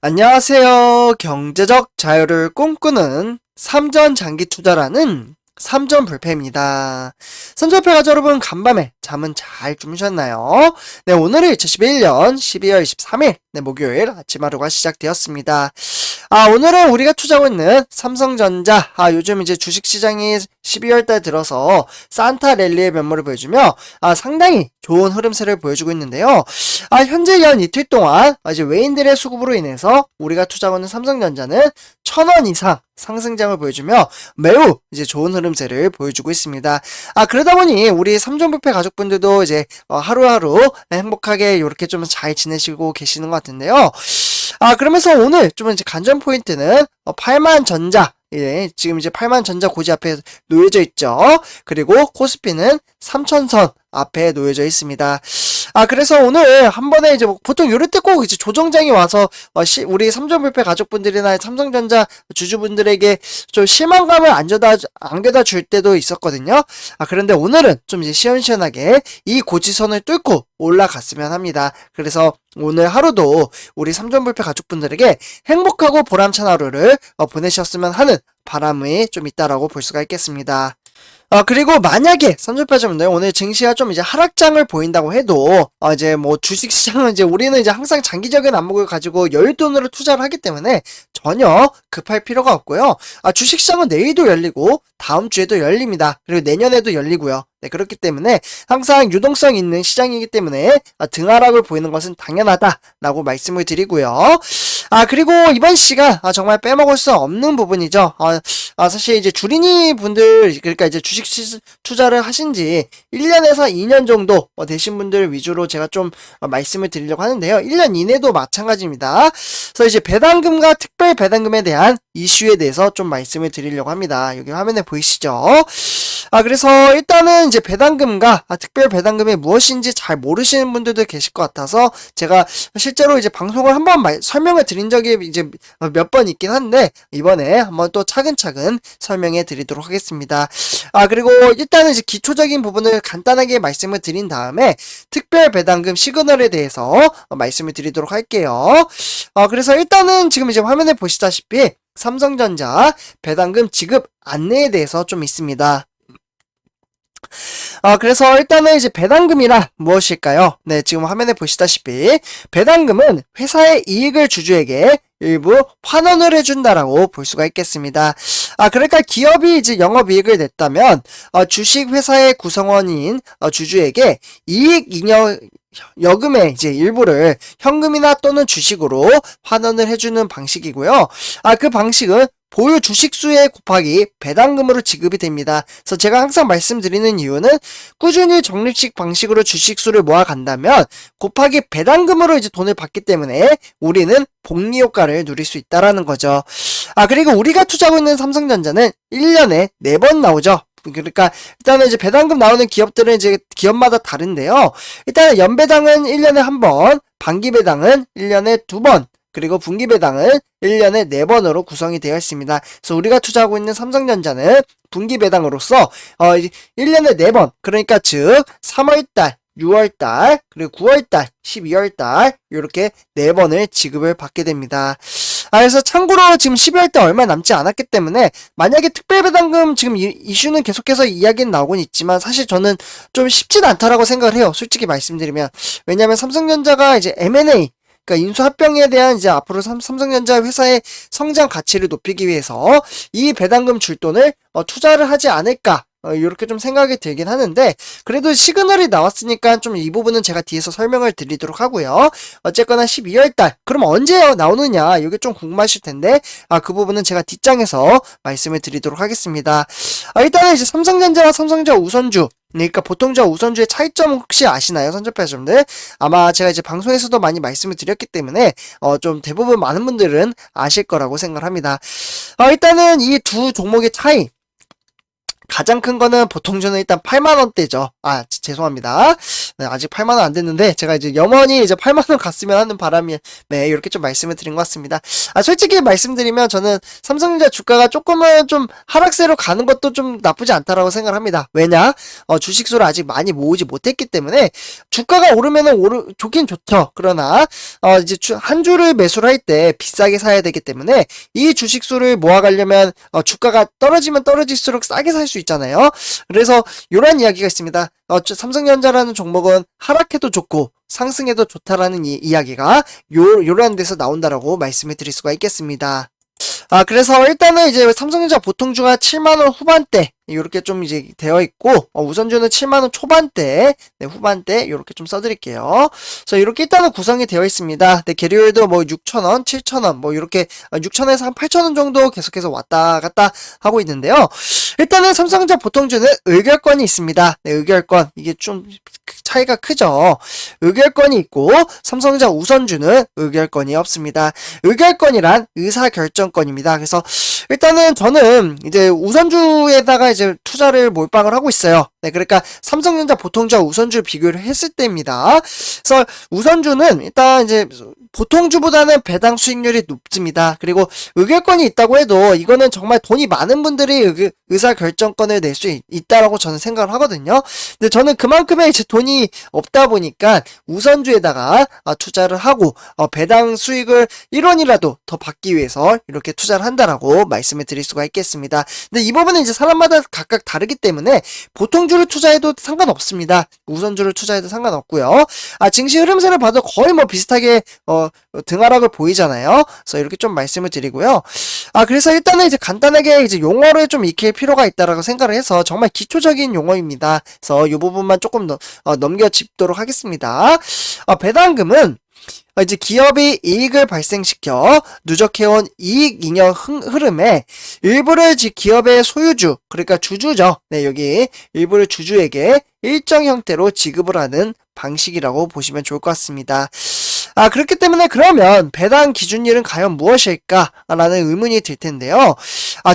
안녕하세요. 경제적 자유를 꿈꾸는 삼전장기투자라는 삼전불패입니다. 삼전불패가 여러분 간밤에 잠은 잘 주무셨나요? 네, 오늘은 2011년 12월 23일 목요일 아침 하루가 시작되었습니다. 오늘은 우리가 투자하고 있는 삼성전자, 요즘 이제 주식시장이 12월달 들어서 산타 랠리의 면모를 보여주며 상당히 좋은 흐름세를 보여주고 있는데요. 현재 연 이틀 동안 이제 외인들의 수급으로 인해서 우리가 투자하고 있는 삼성전자는 1000원 이상 상승장을 보여주며 매우 이제 좋은 흐름세를 보여주고 있습니다. 그러다 보니 우리 삼전불패 가족분들도 이제 하루하루 행복하게 이렇게 좀 잘 지내시고 계시는 것 같은데요. 그러면서 오늘 좀 이제 관전 포인트는 8만전자, 지금 이제 8만전자 고지 앞에 놓여져 있죠. 그리고 코스피는 3000선 앞에 놓여져 있습니다. 그래서 오늘 한 번에 이제 보통 이럴 때 꼭 이제 조정장이 와서 우리 삼전불패 가족분들이나 삼성전자 주주분들에게 좀 실망감을 안겨다 줄 때도 있었거든요. 그런데 오늘은 좀 이제 시원시원하게 이 고지선을 뚫고 올라갔으면 합니다. 그래서 오늘 하루도 우리 삼전불패 가족분들에게 행복하고 보람찬 하루를 보내셨으면 하는 바람이 좀 있다라고 볼 수가 있겠습니다. 그리고 만약에 삼전불패자분들 오늘 증시가 좀 이제 하락장을 보인다고 해도 이제 뭐 주식시장은 이제 우리는 이제 항상 장기적인 안목을 가지고 여윳돈으로 투자를 하기 때문에 전혀 급할 필요가 없고요. 주식시장은 내일도 열리고 다음 주에도 열립니다. 그리고 내년에도 열리고요. 네, 그렇기 때문에 항상 유동성 있는 시장이기 때문에 등하락을 보이는 것은 당연하다라고 말씀을 드리고요. 그리고 이번 시간 정말 빼먹을 수 없는 부분이죠. 사실 이제 주린이 분들, 그러니까 이제 주식 투자를 하신 지 1년에서 2년 정도 되신 분들 위주로 제가 좀 말씀을 드리려고 하는데요. 1년 이내도 마찬가지입니다. 그래서 이제 배당금과 특별 배당금에 대한 이슈에 대해서 좀 말씀을 드리려고 합니다. 여기 화면에 보이시죠? 그래서 일단은 이제 배당금과 특별 배당금이 무엇인지 잘 모르시는 분들도 계실 것 같아서 제가 실제로 이제 방송을 한번 설명을 드린 적이 이제 몇 번 있긴 한데 이번에 한번 또 차근차근 설명해 드리도록 하겠습니다. 그리고 일단은 이제 기초적인 부분을 간단하게 말씀을 드린 다음에 특별 배당금 시그널에 대해서 말씀을 드리도록 할게요. 그래서 일단은 지금 이제 화면에 보시다시피 삼성전자 배당금 지급 안내에 대해서 좀 있습니다. 그래서 일단은 이제 배당금이란 무엇일까요? 네, 지금 화면에 보시다시피 배당금은 회사의 이익을 주주에게 일부 환원을 해준다라고 볼 수가 있겠습니다. 그러니까 기업이 이제 영업이익을 냈다면 주식 회사의 구성원인 주주에게 이익 잉여 여금의 이제 일부를 현금이나 또는 주식으로 환원을 해주는 방식이고요. 그 방식은 보유 주식수에 곱하기 배당금으로 지급이 됩니다. 그래서 제가 항상 말씀드리는 이유는 꾸준히 적립식 방식으로 주식수를 모아간다면 곱하기 배당금으로 이제 돈을 받기 때문에 우리는 복리 효과를 누릴 수 있다라는 거죠. 그리고 우리가 투자하고 있는 삼성전자는 1년에 4번 나오죠. 그러니까 일단은 이제 배당금 나오는 기업들은 이제 기업마다 다른데요. 일단은 연배당은 1년에 1번, 반기배당은 1년에 2번, 그리고 분기배당은 1년에 4번으로 구성이 되어 있습니다. 그래서 우리가 투자하고 있는 삼성전자는 분기배당으로서 1년에 4번, 그러니까 즉 3월달, 6월달, 그리고 9월달, 12월달 이렇게 4번을 지급을 받게 됩니다. 그래서 참고로 지금 12월달 얼마 남지 않았기 때문에 만약에 특별배당금 지금 이슈는 계속해서 이야기는 나오곤 있지만 사실 저는 좀 쉽진 않다라고 생각을 해요. 솔직히 말씀드리면. 왜냐하면 삼성전자가 이제 M&A, 그러니까 인수합병에 대한 이제 앞으로 삼성전자 회사의 성장 가치를 높이기 위해서 이 배당금 줄 돈을 투자를 하지 않을까, 이렇게 좀 생각이 들긴 하는데 그래도 시그널이 나왔으니까 좀 이 부분은 제가 뒤에서 설명을 드리도록 하고요. 어쨌거나 12월달 그럼 언제 나오느냐 이게 좀 궁금하실 텐데 그 부분은 제가 뒷장에서 말씀을 드리도록 하겠습니다. 일단은 이제 삼성전자와 삼성전자 우선주, 그러니까 보통주와 우선주의 차이점 혹시 아시나요? 선접하시는데 아마 제가 이제 방송에서도 많이 말씀을 드렸기 때문에 좀 대부분 많은 분들은 아실 거라고 생각을 합니다. 일단은 이 두 종목의 차이, 가장 큰 거는 보통주는 일단 8만원대죠. 죄송합니다. 네, 아직 8만 원 안 됐는데 제가 이제 염원이 이제 8만 원 갔으면 하는 바람에 네, 이렇게 좀 말씀을 드린 것 같습니다. 솔직히 말씀드리면 저는 삼성전자 주가가 조금은 좀 하락세로 가는 것도 좀 나쁘지 않다라고 생각을 합니다. 왜냐? 주식수를 아직 많이 모으지 못했기 때문에 주가가 오르면은 좋긴 좋죠. 그러나 이제 한 주를 매수를 할 때 비싸게 사야 되기 때문에 이 주식수를 모아가려면 주가가 떨어지면 떨어질수록 싸게 살 수 있잖아요. 그래서 이런 이야기가 있습니다. 삼성전자라는 종목은 하락해도 좋고 상승해도 좋다라는 이야기가 요런 데서 나온다라고 말씀을 드릴 수가 있겠습니다. 그래서 일단은 이제 삼성전자 보통주가 7만원 후반대, 요렇게 좀 이제 되어 있고, 우선주는 7만원 초반대, 네, 후반대, 요렇게 좀 써드릴게요. 그래서 이렇게 일단은 구성이 되어 있습니다. 네, 개리율도 뭐 6,000원, 7,000원, 뭐 이렇게 6,000원에서 한 8,000원 정도 계속해서 왔다 갔다 하고 있는데요. 일단은 삼성전자 보통주는 의결권이 있습니다. 네, 의결권. 이게 좀 차이가 크죠. 의결권이 있고, 삼성전자 우선주는 의결권이 없습니다. 의결권이란 의사결정권입니다. 그래서 일단은 저는 이제 우선주에다가 이제 투자를 몰빵을 하고 있어요. 네, 그러니까 삼성전자 보통주와 우선주 비교를 했을 때입니다. 그래서 우선주는 일단 이제 보통주보다는 배당 수익률이 높습니다. 그리고 의결권이 있다고 해도 이거는 정말 돈이 많은 분들이 의사결정권을 낼 수 있다라고 저는 생각을 하거든요. 근데 저는 그만큼의 이제 돈이 없다 보니까 우선주에다가 투자를 하고 배당 수익을 1원이라도 더 받기 위해서 이렇게 투자를 한다라고 말씀을 드릴 수가 있겠습니다. 근데 이 부분은 이제 사람마다 각각 다르기 때문에 보통주를 투자해도 상관없습니다. 우선주를 투자해도 상관없고요. 증시 흐름세를 봐도 거의 뭐 비슷하게 등하락을 보이잖아요. 그래서 이렇게 좀 말씀을 드리고요. 그래서 일단은 이제 간단하게 이제 용어를 좀 익힐 필요가 있다라고 생각을 해서 정말 기초적인 용어입니다. 그래서 이 부분만 조금 넘겨짚도록 하겠습니다. 배당금은 이제 기업이 이익을 발생시켜 누적해온 이익 잉여 흐름에 일부를 기업의 소유주, 그러니까 주주죠. 네, 여기 일부를 주주에게 일정 형태로 지급을 하는 방식이라고 보시면 좋을 것 같습니다. 그렇기 때문에 그러면 배당 기준일은 과연 무엇일까? 라는 의문이 들 텐데요.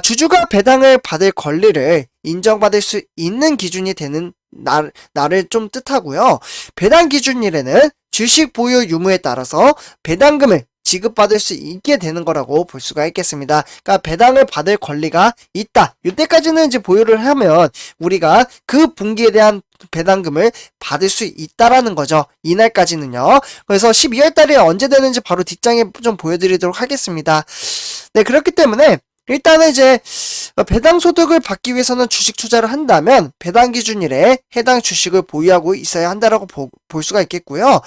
주주가 배당을 받을 권리를 인정받을 수 있는 기준이 되는 날을 좀 뜻하고요. 배당 기준일에는 주식 보유 유무에 따라서 배당금을 지급받을 수 있게 되는 거라고 볼 수가 있겠습니다. 그러니까 배당을 받을 권리가 있다. 이때까지는 이제 보유를 하면 우리가 그 분기에 대한 배당금을 받을 수 있다라는 거죠. 이날까지는요. 그래서 12월 달에 언제 되는지 바로 뒷장에 좀 보여드리도록 하겠습니다. 네, 그렇기 때문에 일단은 이제 배당 소득을 받기 위해서는 주식 투자를 한다면 배당 기준일에 해당 주식을 보유하고 있어야 한다라고 볼 수가 있겠고요.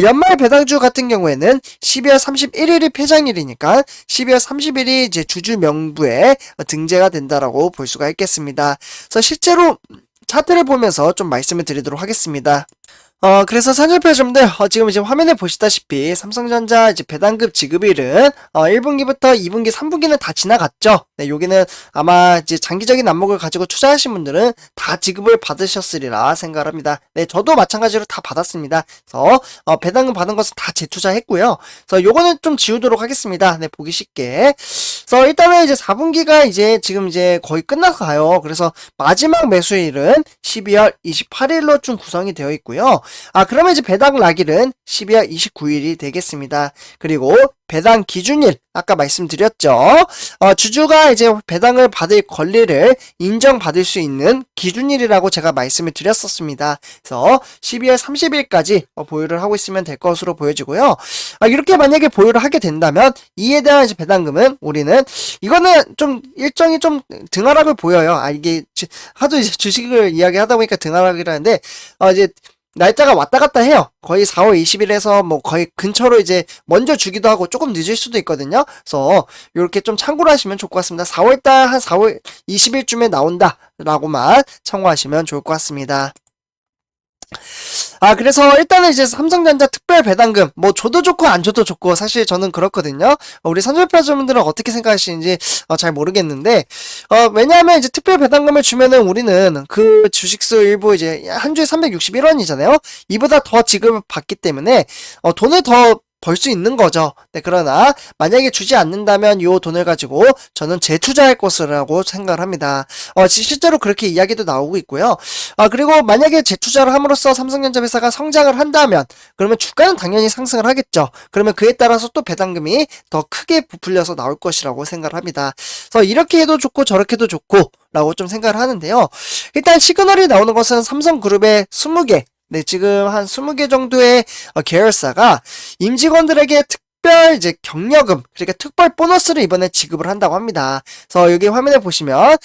연말 배당주 같은 경우에는 12월 31일이 폐장일이니까 12월 30일이 이제 주주 명부에 등재가 된다라고 볼 수가 있겠습니다. 그래서 실제로 차트를 보면서 좀 말씀을 드리도록 하겠습니다. 그래서 산출표점들, 지금 이제 화면에 보시다시피 삼성전자 이제 배당금 지급일은 1분기부터 2분기, 3분기는 다 지나갔죠. 네, 여기는 아마 이제 장기적인 안목을 가지고 투자하신 분들은 다 지급을 받으셨으리라 생각을 합니다. 네, 저도 마찬가지로 다 받았습니다. 그래서 배당금 받은 것은 다 재투자했고요. 그래서 요거는 좀 지우도록 하겠습니다. 네, 보기 쉽게. 그래서 일단은 이제 4분기가 이제 지금 이제 거의 끝나서 가요. 그래서 마지막 매수일은 12월 28일로 좀 구성이 되어 있고요. 그러면 이제 배당 날일은 12월 29일이 되겠습니다. 그리고 배당 기준일, 아까 말씀드렸죠. 주주가 이제 배당을 받을 권리를 인정받을 수 있는 기준일이라고 제가 말씀을 드렸었습니다. 그래서 12월 30일까지 보유를 하고 있으면 될 것으로 보여지고요. 이렇게 만약에 보유를 하게 된다면 이에 대한 이제 배당금은 우리는 이거는 좀 일정이 좀 등하락을 보여요. 이게 하도 이제 주식을 이야기하다 보니까 등하락이라는데 이제 날짜가 왔다 갔다 해요. 거의 4월 20일에서 뭐 거의 근처로 이제 먼저 주기도 하고 조금 늦을 수도 있거든요. 그래서 이렇게 좀 참고를 하시면 좋을 것 같습니다. 4월달 한 4월 20일쯤에 나온다 라고만 참고하시면 좋을 것 같습니다. 그래서 일단은 이제 삼성전자 특별 배당금, 뭐 줘도 좋고 안 줘도 좋고 사실 저는 그렇거든요. 우리 선전표자분들은 어떻게 생각하시는지 잘 모르겠는데, 왜냐하면 이제 특별 배당금을 주면은 우리는 그 주식수 일부 이제 한 주에 361원이잖아요. 이보다 더 지급을 받기 때문에 돈을 더 벌 수 있는 거죠. 네, 그러나 만약에 주지 않는다면 이 돈을 가지고 저는 재투자할 것이라고 생각을 합니다. 실제로 그렇게 이야기도 나오고 있고요. 그리고 만약에 재투자를 함으로써 삼성전자 회사가 성장을 한다면 그러면 주가는 당연히 상승을 하겠죠. 그러면 그에 따라서 또 배당금이 더 크게 부풀려서 나올 것이라고 생각을 합니다. 그래서 이렇게 해도 좋고 저렇게 해도 좋고 라고 좀 생각을 하는데요. 일단 시그널이 나오는 것은 삼성그룹의 20개, 네, 지금 한 20개 정도의 계열사가 임직원들에게 특별 이제 격려금, 그러니까 특별 보너스를 이번에 지급을 한다고 합니다. 그래서 여기 화면에 보시면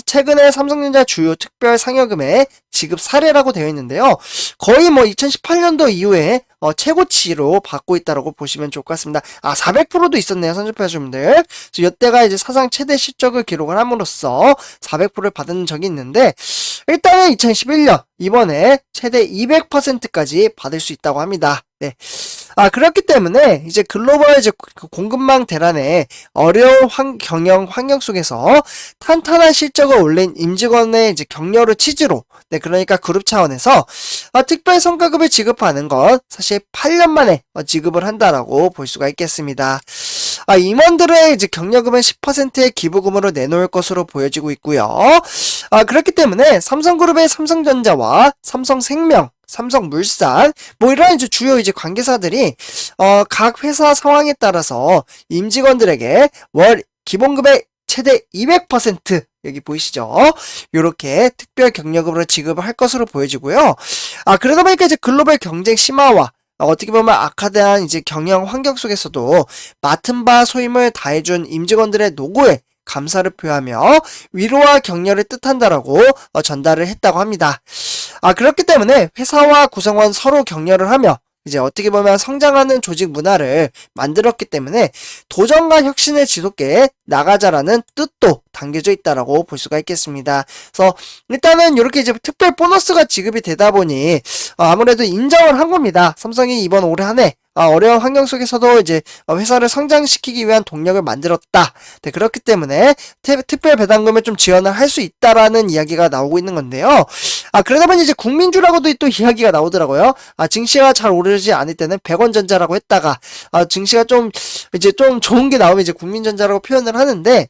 최근에 삼성전자 주요 특별 상여금의 지급 사례라고 되어 있는데요. 거의 뭐 2018년도 이후에 최고치로 받고 있다라고 보시면 좋을 것 같습니다. 400%도 있었네요, 선접해주분들. 그래서 이때가 이제 사상 최대 실적을 기록을 함으로써 400%를 받은 적이 있는데, 일단은 2011년, 이번에 최대 200%까지 받을 수 있다고 합니다. 네. 그렇기 때문에 이제 글로벌 이제 공급망 대란의 어려운 경영 환경 속에서 탄탄한 실적을 올린 임직원의 이제 격려를 취지로, 네, 그러니까 그룹 차원에서 특별 성과급을 지급하는 건 사실 8년 만에 지급을 한다라고 볼 수가 있겠습니다. 임원들의 이제 격려금은 10%의 기부금으로 내놓을 것으로 보여지고 있고요. 그렇기 때문에 삼성그룹의 삼성전자와 삼성생명, 삼성물산, 뭐 이런 이제 주요 이제 관계사들이 각 회사 상황에 따라서 임직원들에게 월 기본급의 최대 200% 여기 보이시죠? 요렇게 특별 격려금으로 지급을 할 것으로 보여지고요. 그러다 보니까 이제 글로벌 경쟁 심화와 어떻게 보면 악화된 이제 경영 환경 속에서도 맡은 바 소임을 다해준 임직원들의 노고에 감사를 표하며 위로와 격려를 뜻한다라고 전달을 했다고 합니다. 그렇기 때문에 회사와 구성원 서로 격려를 하며 이제 어떻게 보면 성장하는 조직 문화를 만들었기 때문에 도전과 혁신을 지속해 나가자라는 뜻도 담겨져 있다라고 볼 수가 있겠습니다. 그래서 일단은 이렇게 이제 특별 보너스가 지급이 되다 보니 아무래도 인정을 한 겁니다. 삼성이 이번 올해 한 해 어려운 환경 속에서도 이제 회사를 성장시키기 위한 동력을 만들었다. 네, 그렇기 때문에 특별 배당금을 좀 지원을 할 수 있다라는 이야기가 나오고 있는 건데요. 그러다 보니 이제 국민주라고도 또 이야기가 나오더라고요. 증시가 잘 오르지 않을 때는 100원 전자라고 했다가 증시가 좀 이제 좀 좋은 게 나오면 이제 국민전자라고 표현을 하는데,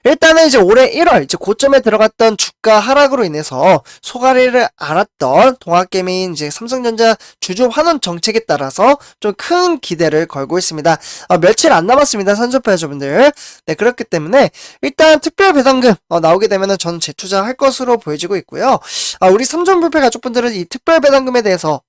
일단은 이제 올해 1월 이제 고점에 들어갔던 주가 하락으로 인해서 소가리를 앓았던 동학개미인 이제 삼성전자 주주 환원 정책에 따라서 좀 큰 기대를 걸고 있습니다. 며칠 안 남았습니다, 선조파여러분들. 네, 그렇기 때문에 일단 특별 배당금 나오게 되면은 저는 재투자할 것으로 보여지고 있고요. 우리 삼성불패 가족분들은 이 특별 배당금에 대해서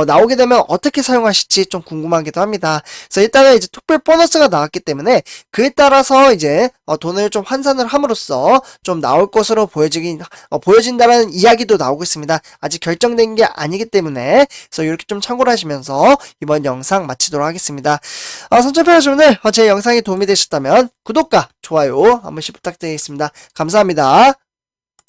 나오게 되면 어떻게 사용하실지 좀 궁금하기도 합니다. 그래서 일단은 이제 특별 보너스가 나왔기 때문에 그에 따라서 이제 돈을 좀 환산을 함으로써 좀 나올 것으로 보여진다는 이야기도 나오고 있습니다. 아직 결정된 게 아니기 때문에 그래서 이렇게 좀 참고를 하시면서 이번 영상 마치도록 하겠습니다. 선천패러분들 제 영상이 도움이 되셨다면 구독과 좋아요 한 번씩 부탁드리겠습니다. 감사합니다.